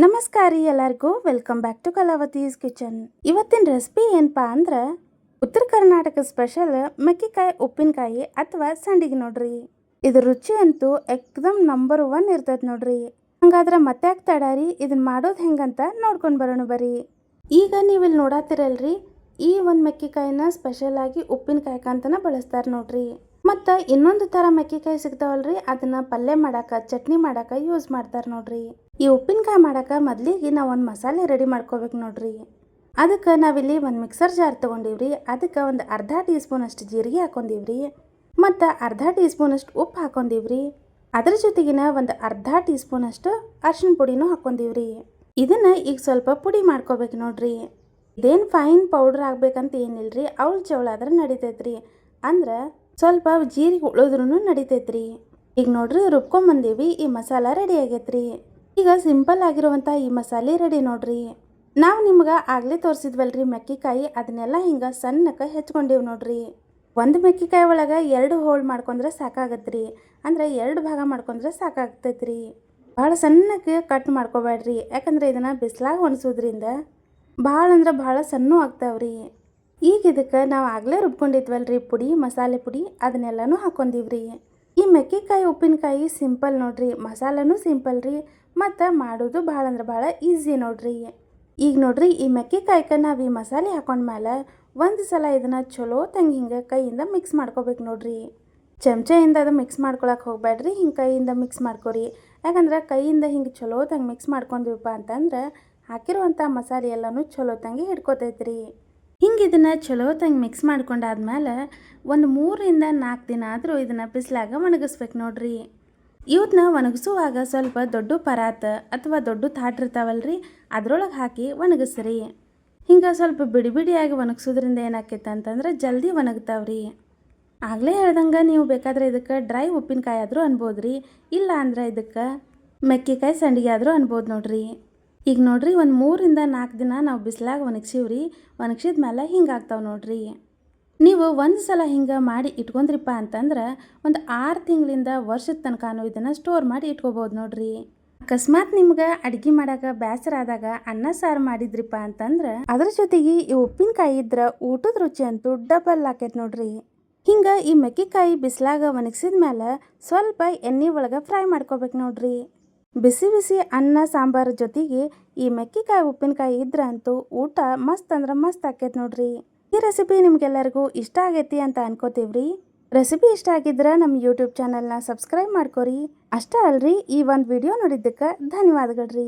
ನಮಸ್ಕಾರ ರೀ ಎಲ್ಲರಿಗೂ welcome back to Kalavati's kitchen. ಇವತ್ತಿನ ರೆಸಿಪಿ ಏನಪ್ಪಾ ಅಂದ್ರೆ ಉತ್ತರ ಕರ್ನಾಟಕ ಸ್ಪೆಷಲ್ ಮೆಕ್ಕಿಕಾಯಿ ಉಪ್ಪಿನಕಾಯಿ ಅಥವಾ ಸಂಡಿಗೆ ನೋಡ್ರಿ. ಇದ್ರ ರುಚಿ ಅಂತೂ ಎಕ್ದಮ್ ನಂಬರ್ 1 ಇರ್ತೈತೆ ನೋಡ್ರಿ. ಹಂಗಾದ್ರೆ ಮತ್ತೆ ಯಾಕೆ ತಡಾರಿ, ಇದನ್ನ ಮಾಡೋದು ಹೆಂಗಂತ ನೋಡ್ಕೊಂಡು ಬರೋಣ ಬರ್ರಿ. ಈಗ ನೀವು ಇಲ್ಲಿ ನೋಡಾತಿರಲ್ರಿ, ಈ ಒಂದು ಮೆಕ್ಕಿಕಾಯಿನ ಸ್ಪೆಷಲ್ ಆಗಿ ಉಪ್ಪಿನಕಾಯಿ ಅಂತನ ಬಳಸ್ತಾರೆ ನೋಡ್ರಿ. ಮತ್ತು ಇನ್ನೊಂದು ಥರ ಮೆಕ್ಕಿಕಾಯಿ ಸಿಗ್ತಾವಲ್ರಿ, ಅದನ್ನ ಪಲ್ಯ ಮಾಡಾಕ ಚಟ್ನಿ ಮಾಡಾಕ ಯೂಸ್ ಮಾಡ್ತಾರೆ ನೋಡ್ರಿ. ಈ ಉಪ್ಪಿನಕಾಯಿ ಮಾಡಾಕ ಮೊದಲಿಗೆ ನಾವು ಒಂದು ಮಸಾಲೆ ರೆಡಿ ಮಾಡ್ಕೋಬೇಕು ನೋಡ್ರಿ. ಅದಕ್ಕೆ ನಾವಿಲ್ಲಿ ಒಂದು ಮಿಕ್ಸರ್ ಜಾರ್ ತೊಗೊಂಡಿವ್ರಿ. ಅದಕ್ಕೆ ಒಂದು ಅರ್ಧ ಟೀ ಸ್ಪೂನ್ ಅಷ್ಟು ಜೀರಿಗೆ ಹಾಕೊಂಡಿವ್ರಿ ಮತ್ತು ಅರ್ಧ ಟೀ ಸ್ಪೂನ್ ಅಷ್ಟು ಉಪ್ಪು ಹಾಕೊಂಡಿವ್ರಿ. ಅದ್ರ ಜೊತೆಗಿನ ಒಂದು ಅರ್ಧ ಟೀ ಸ್ಪೂನ್ ಅಷ್ಟು ಅರಿಶಿನ ಪುಡಿನೂ ಹಾಕೊಂಡಿವ್ರಿ. ಇದನ್ನ ಈಗ ಸ್ವಲ್ಪ ಪುಡಿ ಮಾಡ್ಕೋಬೇಕು ನೋಡ್ರಿ. ಇದೇನು ಫೈನ್ ಪೌಡ್ರ್ ಆಗ್ಬೇಕಂತ ಏನಿಲ್ರಿ, ಅವಳ ಜವಳ ಆದ್ರೆ ನಡಿತೈತ್ರಿ. ಅಂದ್ರೆ ಸ್ವಲ್ಪ ಜೀರಿಗೆ ಉಳಿದ್ರೂ ನಡಿತೈತ್ರಿ. ಈಗ ನೋಡ್ರಿ ರುಬ್ಕೊಂಬಂದೀವಿ, ಈ ಮಸಾಲ ರೆಡಿ ಆಗೈತ್ರಿ. ಈಗ ಸಿಂಪಲ್ ಆಗಿರುವಂಥ ಈ ಮಸಾಲೆ ರೆಡಿ ನೋಡ್ರಿ. ನಾವು ನಿಮ್ಗೆ ಆಗಲೇ ತೋರಿಸಿದ್ವಲ್ರಿ ಮೆಕ್ಕಿಕಾಯಿ, ಅದನ್ನೆಲ್ಲ ಹಿಂಗೆ ಸಣ್ಣಕ್ಕೆ ಹೆಚ್ಕೊಂಡೀವಿ ನೋಡ್ರಿ. ಒಂದು ಮೆಕ್ಕಿಕಾಯಿ ಒಳಗೆ 2 ಹೋಳು ಮಾಡ್ಕೊಂಡ್ರೆ ಸಾಕಾಗತ್ರಿ. ಅಂದ್ರೆ 2 ಭಾಗ ಮಾಡ್ಕೊಂಡ್ರೆ ಸಾಕಾಗ್ತೈತ್ರಿ. ಭಾಳ ಸಣ್ಣಕ್ಕೆ ಕಟ್ ಮಾಡ್ಕೋಬೇಡ್ರಿ, ಯಾಕಂದ್ರೆ ಇದನ್ನು ಬಿಸಿಲಾಗ ಒಣಸೋದ್ರಿಂದ ಭಾಳ ಅಂದ್ರೆ ಭಾಳ ಸಣ್ಣ ಆಗ್ತಾವ್ರಿ. ಈಗ ಇದಕ್ಕೆ ನಾವು ಆಗಲೇ ರುಬ್ಕೊಂಡಿದ್ವಲ್ರಿ ಪುಡಿ, ಮಸಾಲೆ ಪುಡಿ, ಅದನ್ನೆಲ್ಲನೂ ಹಾಕೊಂಡಿವ್ರಿ. ಈ ಮೆಕ್ಕಿಕಾಯಿ ಉಪ್ಪಿನಕಾಯಿ ಸಿಂಪಲ್ ನೋಡ್ರಿ, ಮಸಾಲನೂ ಸಿಂಪಲ್ ರೀ, ಮತ್ತು ಮಾಡೋದು ಭಾಳ ಅಂದ್ರೆ ಭಾಳ ಈಸಿ ನೋಡ್ರಿ. ಈಗ ನೋಡ್ರಿ ಈ ಮೆಕ್ಕಿಕಾಯಿಗೆ ನಾವು ಈ ಮಸಾಲೆ ಹಾಕೊಂಡ್ಮೇಲೆ ಒಂದು ಸಲ ಇದನ್ನು ಚಲೋ ತಂಗಿ ಹಿಂಗೆ ಕೈಯಿಂದ ಮಿಕ್ಸ್ ಮಾಡ್ಕೋಬೇಕು ನೋಡ್ರಿ. ಚಮಚೆಯಿಂದ ಅದು ಮಿಕ್ಸ್ ಮಾಡ್ಕೊಳಕ್ಕೆ ಹೋಗ್ಬೇಡ್ರಿ, ಹಿಂಗೆ ಕೈಯಿಂದ ಮಿಕ್ಸ್ ಮಾಡ್ಕೊರಿ. ಯಾಕಂದ್ರೆ ಕೈಯಿಂದ ಹಿಂಗೆ ಚಲೋ ತಂಗಿ ಮಿಕ್ಸ್ ಮಾಡ್ಕೊಂಡಿವಪ್ಪ ಅಂತಂದ್ರೆ ಹಾಕಿರುವಂಥ ಮಸಾಲೆ ಎಲ್ಲನೂ ಚಲೋ ತಂಗಿ ಹಿಡ್ಕೊತೈತ್ರಿ. ಹಿಂಗೆ ಇದನ್ನು ಚಲೋ ತಂಗಿ ಮಿಕ್ಸ್ ಮಾಡ್ಕೊಂಡಾದ್ಮೇಲೆ ಒಂದು 3ರಿಂದ 4 ದಿನ ಆದರೂ ಇದನ್ನು ಬಿಸಿಲಾಗ ಒಣಗಿಸ್ಬೇಕು ನೋಡ್ರಿ. ಇವನ್ನ ಒಣಗಿಸುವಾಗ ಸ್ವಲ್ಪ ದೊಡ್ಡ ಪರಾತ ಅಥವಾ ದೊಡ್ಡ ತಾಟ್ ಇರ್ತಾವಲ್ರಿ, ಅದ್ರೊಳಗೆ ಹಾಕಿ ಒಣಗಿಸ್ರಿ. ಹಿಂಗೆ ಸ್ವಲ್ಪ ಬಿಡಿ ಬಿಡಿಯಾಗಿ ಒಣಗಿಸೋದ್ರಿಂದ ಏನಾಕೈತೆ ಅಂತಂದ್ರೆ ಜಲ್ದಿ ಒಣಗ್ತಾವ್ರಿ. ಆಗಲೇ ಹೇಳ್ದಂಗೆ ನೀವು ಬೇಕಾದ್ರೆ ಇದಕ್ಕೆ ಡ್ರೈ ಉಪ್ಪಿನಕಾಯಿ ಆದರೂ ಅನ್ಬೋದ್ರಿ, ಇಲ್ಲ ಅಂದ್ರೆ ಇದಕ್ಕೆ ಮೆಕ್ಕಿಕಾಯಿ ಸಂಡಿಗೆ ಆದರೂ ಅನ್ಬೋದು ನೋಡ್ರಿ. ಈಗ ನೋಡ್ರಿ ಒಂದು 3ರಿಂದ 4 ದಿನ ನಾವು ಬಿಸಿಲಾಗ ಒಣಗಿಸಿವ್ರಿ. ಒಣಗಿಸಿದ್ಮೇಲೆ ಹಿಂಗೆ ಆಗ್ತಾವೆ ನೋಡ್ರಿ. ನೀವು ಒಂದು ಸಲ ಹಿಂಗೆ ಮಾಡಿ ಇಟ್ಕೊಂಡ್ರಿಪ್ಪ ಅಂತಂದ್ರೆ ಒಂದು 6 ತಿಂಗಳಿಂದ ವರ್ಷದ ತನಕನೂ ಇದನ್ನು ಸ್ಟೋರ್ ಮಾಡಿ ಇಟ್ಕೋಬೋದು ನೋಡ್ರಿ. ಅಕಸ್ಮಾತ್ ನಿಮ್ಗೆ ಅಡುಗೆ ಮಾಡೋಕೆ ಬೇಸರ ಆದಾಗ ಅನ್ನ ಸಾರು ಮಾಡಿದ್ರಿಪ್ಪ ಅಂತಂದ್ರೆ ಅದ್ರ ಜೊತೆಗೆ ಈ ಉಪ್ಪಿನಕಾಯಿ ಇದ್ರೆ ಊಟದ ರುಚಿ ಅಂತೂ ಡಬಲ್ ಆಕೈತೆ ನೋಡ್ರಿ. ಹಿಂಗೆ ಈ ಮೆಕ್ಕಿಕಾಯಿ ಬಿಸಿಲಾಗ ಒಣಗಿಸಿದ್ಮೇಲೆ ಸ್ವಲ್ಪ ಎಣ್ಣೆ ಒಳಗೆ ಫ್ರೈ ಮಾಡ್ಕೋಬೇಕು ನೋಡ್ರಿ. ಬಿಸಿ ಬಿಸಿ ಅನ್ನ ಸಾಂಬಾರು ಜೊತೆಗೆ ಈ ಮೆಕ್ಕಿಕಾಯಿ ಉಪ್ಪಿನಕಾಯಿ ಇದ್ರೆ ಅಂತೂ ಊಟ ಮಸ್ತ್ ಅಂದ್ರೆ ಮಸ್ತ್ ಆಕೈತೆ ನೋಡ್ರಿ. ಈ ರೆಸಿಪಿ ನಿಮ್ಗೆಲ್ಲರಿಗೂ ಇಷ್ಟ ಆಗೈತಿ ಅಂತ ಅನ್ಕೋತೀವ್ರಿ. ರೆಸಿಪಿ ಇಷ್ಟ ಆಗಿದ್ರೆ ನಮ್ಮ ಯೂಟ್ಯೂಬ್ ಚಾನಲ್ನ ಸಬ್ಸ್ಕ್ರೈಬ್ ಮಾಡ್ಕೊರಿ. ಅಷ್ಟೇ ಅಲ್ರಿ, ಈ ಒಂದು ವಿಡಿಯೋ ನೋಡಿದ್ದಕ್ಕೆ ಧನ್ಯವಾದಗಳ್ರಿ.